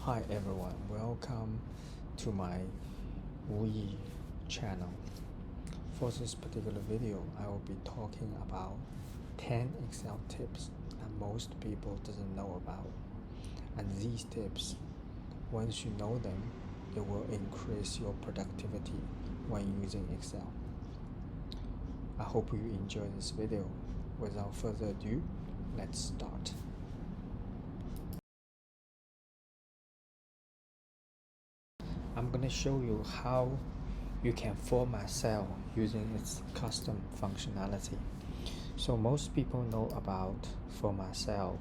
Hi everyone, welcome to my Wii channel. For this particular video, I will be talking about 10 Excel tips that most people doesn't know about. And these tips, once you know them, it will increase your productivity when using Excel. I hope you enjoy this video. Without further ado, let's start. I'm going to show you how you can format cell using its custom functionality. So most people know about format cell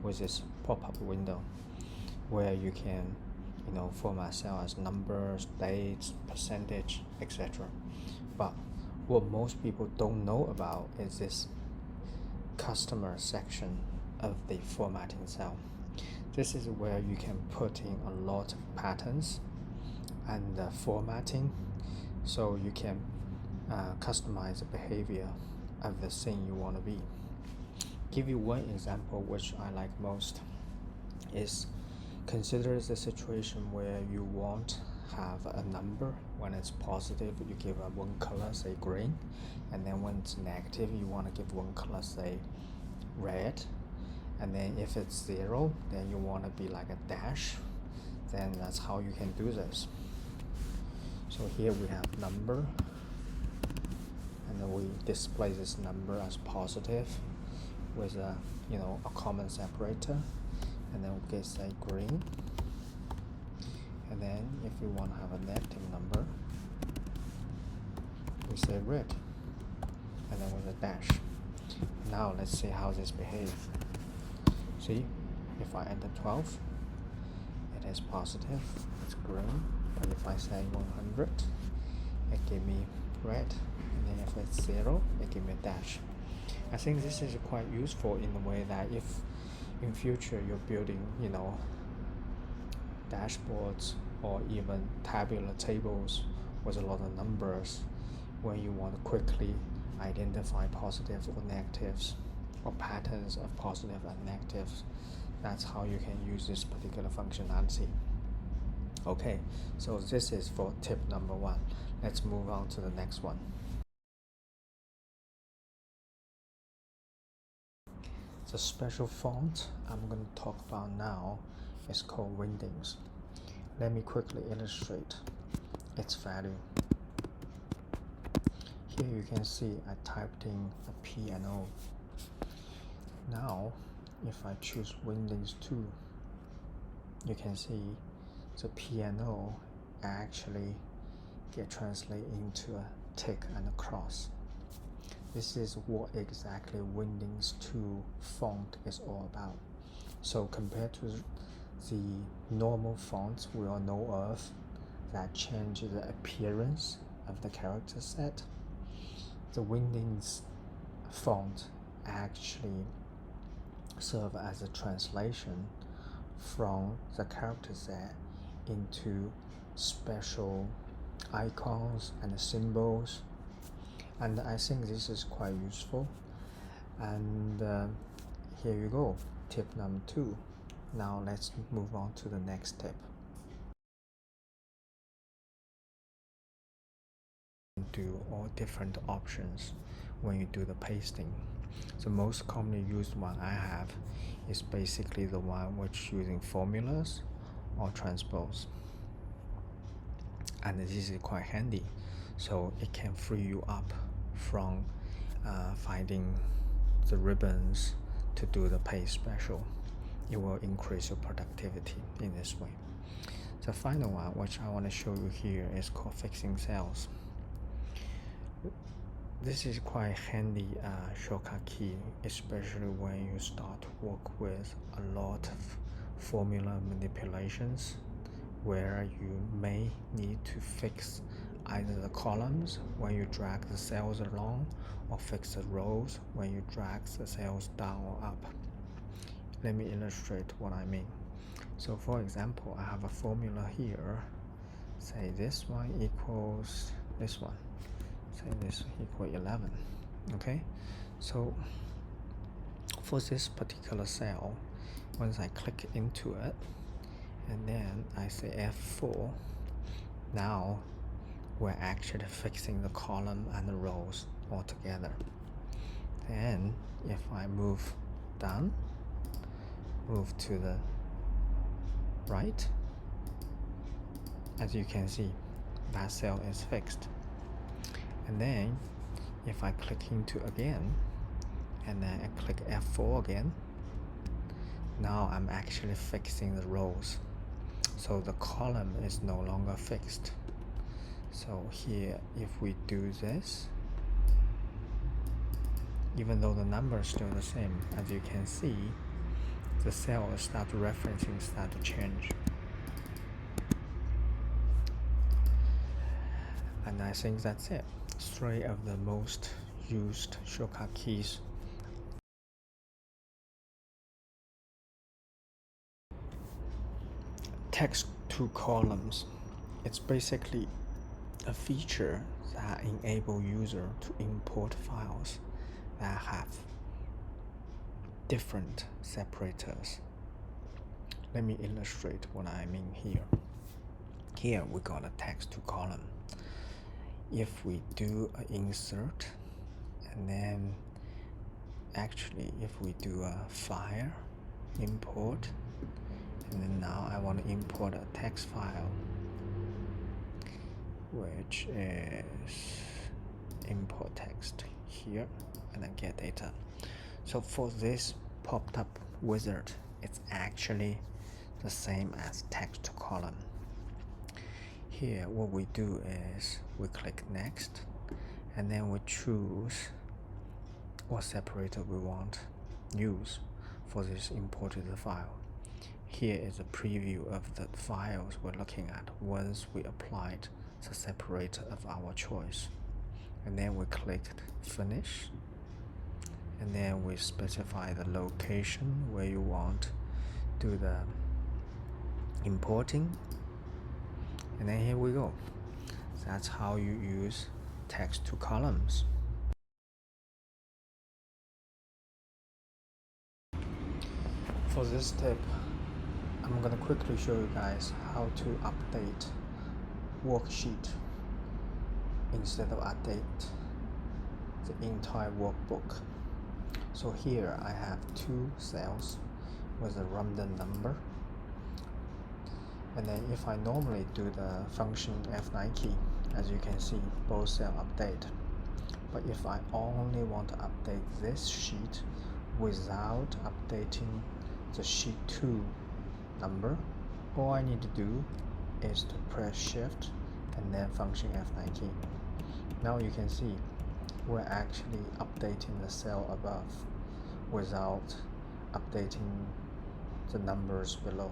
with this pop-up window where you can format cell as numbers, dates, percentage, etc. But what most people don't know about is this customer section of the formatting cell. This is where you can put in a lot of patterns and formatting, so you can customize the behavior of the thing you want to be. Give you one example which I like most is, consider the situation where you want have a number. When it's positive, you give a one color, say green, and then when it's negative, you want to give one color, say red, and then if it's 0, then you want to be like a dash. Then that's how you can do this. So here we have number, and then we display this number as positive with a common separator, and then we can say green, and then if we want to have a negative number, we say red, and then with a dash. Now let's see how this behaves. See, if I enter 12, it is positive, it's green. But if I say 100, it gives me red, and then if it's 0, it gives me a dash. I think this is quite useful in the way that if in future you're building dashboards or even tabular tables with a lot of numbers, when you want to quickly identify positives or negatives or patterns of positive and negatives, that's how you can use this particular functionality. Okay, so this is for tip number 1. Let's move on to the next one. The special font I'm going to talk about now is called Wingdings. Let me quickly illustrate its value. Here you can see I typed in a P and O. Now, if I choose Wingdings 2, you can see the P and O actually get translated into a tick and a cross. This is what exactly Wingdings 2 font is all about. So compared to the normal fonts we all know of that change the appearance of the character set, the Wingdings font actually serve as a translation from the character set into special icons and symbols, and I think this is quite useful. And here you go, tip number 2. Now let's move on to the next tip. Do all different options when you do the pasting. The most commonly used one I have is basically the one which using formulas or transpose, and this is quite handy, so it can free you up from finding the ribbons to do the paste special. It will increase your productivity in this way. The final one which I want to show you here is called fixing cells. This is quite handy shortcut key, especially when you start to work with a lot of formula manipulations where you may need to fix either the columns when you drag the cells along, or fix the rows when you drag the cells down or up. Let me illustrate what I mean. So for example, I have a formula here, say this one equals this one, say this equal 11. Okay, so for this particular cell, once I click into it, and then I say F4. Now we're actually fixing the column and the rows all together. And if I move down, move to the right, as you can see, that cell is fixed. And then if I click into again, and then I click F4 again, now I'm actually fixing the rows. So the column is no longer fixed. So here, if we do this, even though the number is still the same, as you can see, the cells start to change. And I think that's it. 3 of the most used shortcut keys. Text to columns. It's basically a feature that enables user to import files that have different separators. Let me illustrate what I mean here. Here we got a text to column. If we do an insert, and then actually if we do a file import, and then now I want to import a text file, which is import text here, and then get data. So for this popped up wizard, it's actually the same as text to column. Here what we do is we click next, and then we choose what separator we want use for this imported file. Here is a preview of the files we're looking at once we applied the separator of our choice. And then we clicked finish, and then we specify the location where you want to do the importing, and then here we go. That's how you use text to columns. For this tip, I'm going to quickly show you guys how to update worksheet instead of update the entire workbook. So here I have 2 cells with a random number, and then if I normally do the function F9 key, as you can see, both cells update. But if I only want to update this sheet without updating the sheet 2 number, all I need to do is to press shift and then function F9 key. Now you can see we're actually updating the cell above without updating the numbers below.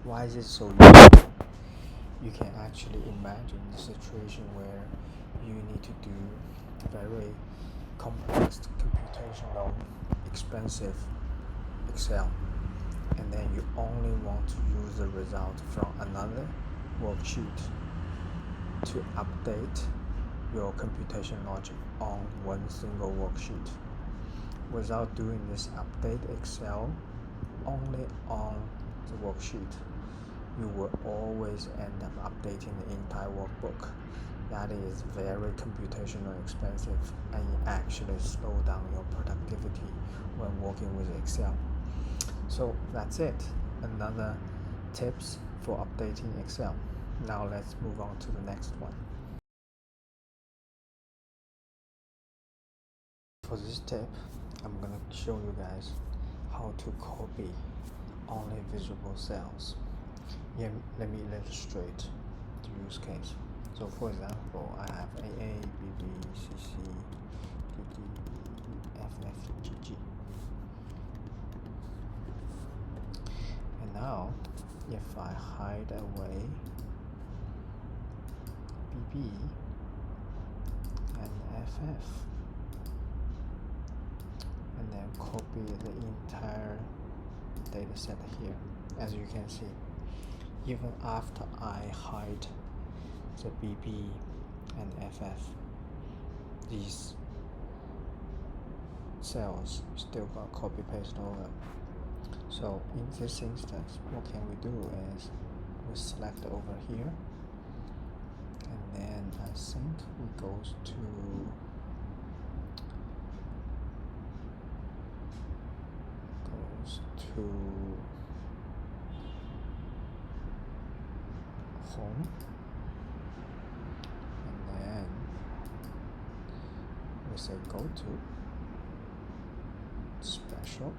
Why is it so useful? You can actually imagine the situation where you need to do very complex computational, expensive Excel, and then you only want to use the result from another worksheet to update your computation logic on one single worksheet. Without doing this update Excel only on the worksheet, you will always end up updating the entire workbook. That is very computationally expensive, and it actually slow down your productivity when working with Excel. So that's it. Another tips for updating Excel. Now let's move on to the next one. For this tip, I'm gonna show you guys how to copy only visible cells. Here, let me illustrate the use case. So for example, I have AA, BB, CC, DD, FF, GG. And now, if I hide away BB and FF, and then copy the entire data set here, as you can see, even after I hide the BB and FF, these cells still got copy paste over. So in this instance, what can we do is we select over here, and then I think we goes to home, and then we say go to special,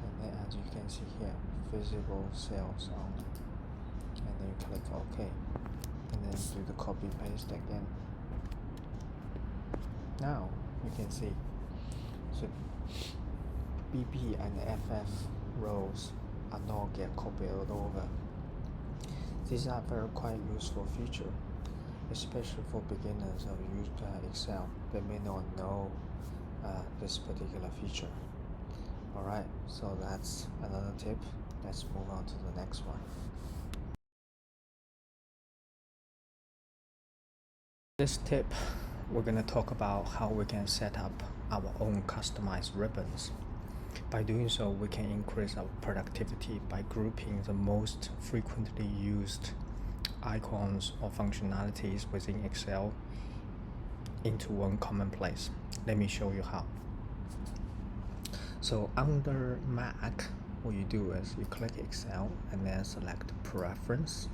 and then as you can see here, visible cells only, and then you click OK, and then do the copy paste again. Now you can see so BP and FF rows are not get copied over. These are very quite useful feature, especially for beginners of Excel. They may not know this particular feature. Alright, so that's another tip. Let's move on to the next one. This tip, we're going to talk about how we can set up our own customized ribbons. By doing so, we can increase our productivity by grouping the most frequently used icons or functionalities within Excel into one common place. Let me show you how. So under Mac, what you do is you click Excel and then select Preference,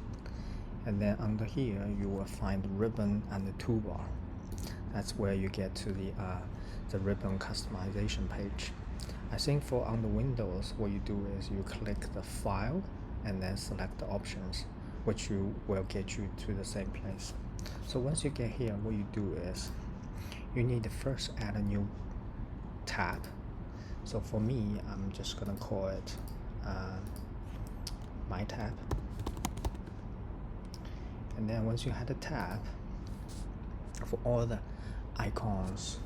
and then under here you will find Ribbon and the Toolbar. That's where you get to the ribbon customization page. I think for on the Windows, what you do is you click the File and then select the Options, which will get you to the same place. So once you get here, what you do is you need to first add a new tab. So for me, I'm just gonna call it My Tab. And then once you have the tab, for all the icons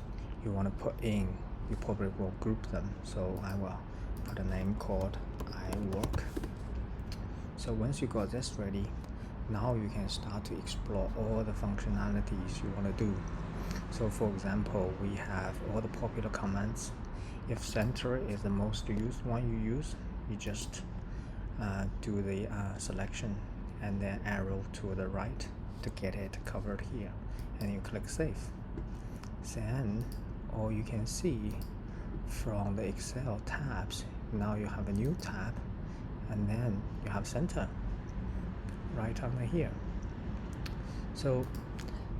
you want to put in, you probably will group them. So I will put a name called iWork. So once you got this ready, now you can start to explore all the functionalities you want to do. So for example, we have all the popular commands. If center is the most used one you use, you just do the selection and then arrow to the right to get it covered here, and you click Save. Then all you can see from the Excel tabs, now you have a new tab, and then you have center right under here. So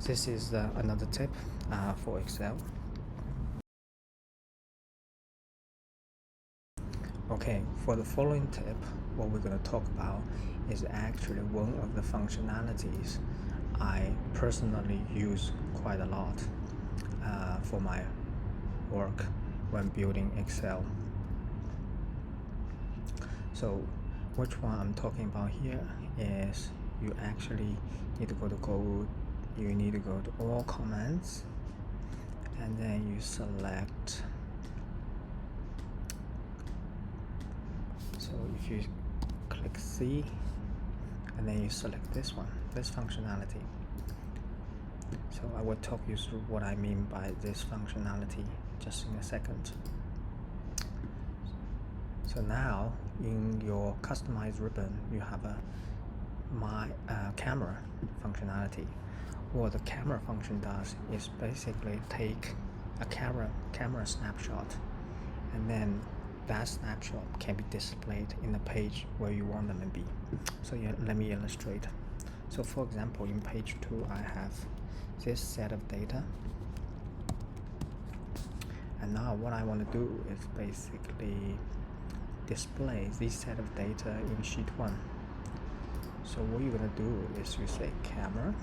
this is another tip for Excel. Okay, for the following tip, what we're going to talk about is actually one of the functionalities I personally use quite a lot for my work when building Excel. So which one I'm talking about here is you actually need to go to Code, you need to go to All Commands, and then you select. So if you click C and then you select this one, this functionality. So I will talk you through what I mean by this functionality just in a second. So now in your customized ribbon, you have a camera functionality. What the camera function does is basically take a camera snapshot, and then that snapshot can be displayed in the page where you want them to be. So yeah, let me illustrate. So for example, in page 2, I have this set of data, and now what I want to do is basically display this set of data in sheet 1. So what you're going to do is you say camera.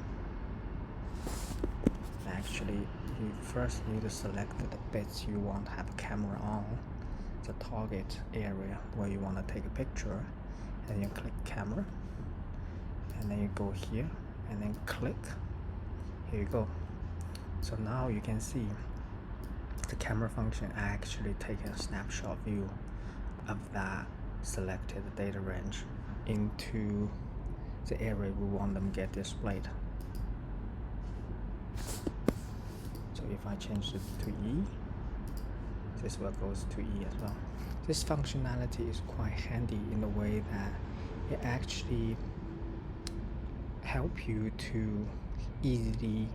Actually, you first need to select the bits you want to have a camera on, the target area where you want to take a picture, and you click camera, and then you go here and then click. Here you go. So now you can see the camera function actually take a snapshot view of that selected data range into the area we want them to get displayed. So if I change it to E, this one goes to E as well. This functionality is quite handy in the way that it actually helps you to easily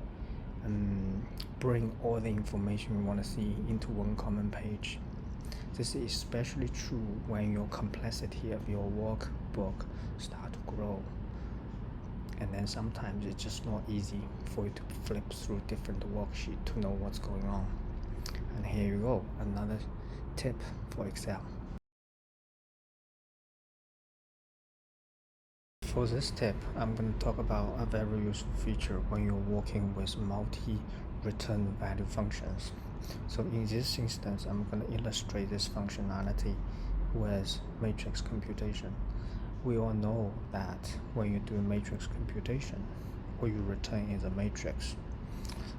bring all the information you want to see into one common page. This is especially true when your complexity of your workbook start to grow, and then sometimes it's just not easy for you to flip through different worksheets to know what's going on. And here you go, another tip for Excel. For this tip, I'm going to talk about a very useful feature when you're working with multi-return value functions. So in this instance, I'm going to illustrate this functionality with matrix computation. We all know that when you do matrix computation, what you return is a matrix.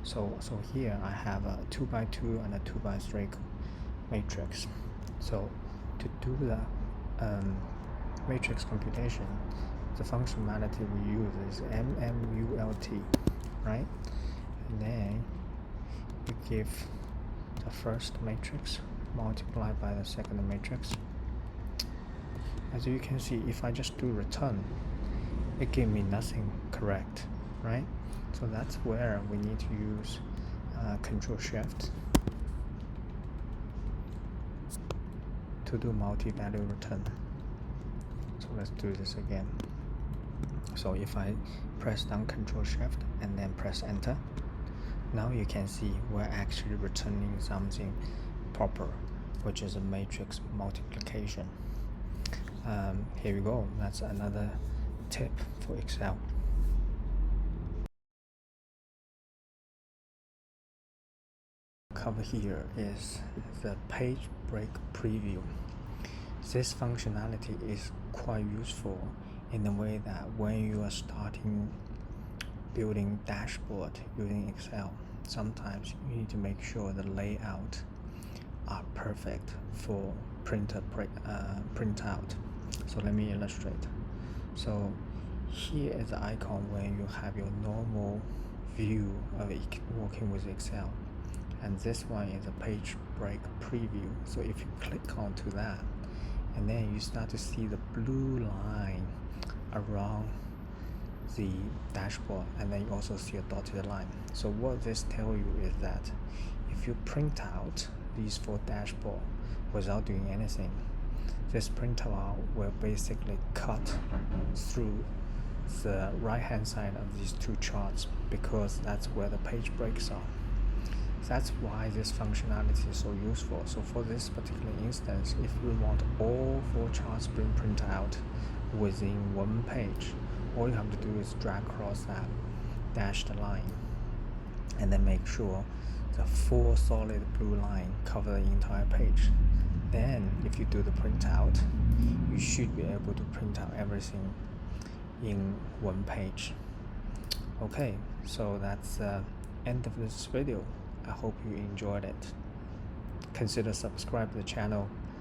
So here I have a 2x2 and a 2x3 matrix. So to do the matrix computation, the functionality we use is MMULT, right? And then we give the first matrix multiplied by the second matrix. As you can see, if I just do return, it gives me nothing correct, right? So that's where we need to use Control Shift to do multi-value return. So let's do this again. So if I press down Control Shift and then press Enter, now you can see we're actually returning something proper, which is a matrix multiplication. Here we go. That's another tip for Excel. Cover here is the page break preview. This functionality is quite useful in the way that when you are starting building dashboard using Excel, sometimes you need to make sure the layout are perfect for printout. So let me illustrate. So here is the icon when you have your normal view of working with Excel, and this one is a page break preview. So if you click onto that, and then you start to see the blue line around the dashboard, and then you also see a dotted line. So what this tells you is that if you print out these 4 dashboard without doing anything, this printout will basically cut through the right hand side of these 2 charts, because that's where the page breaks are. That's why this functionality is so useful. So for this particular instance, if we want all 4 charts being printed out within one page, all you have to do is drag across that dashed line and then make sure the 4 solid blue line cover the entire page. Then if you do the printout, you should be able to print out everything in one page. Okay, so that's the end of this video. I hope you enjoyed it. Consider subscribe to the channel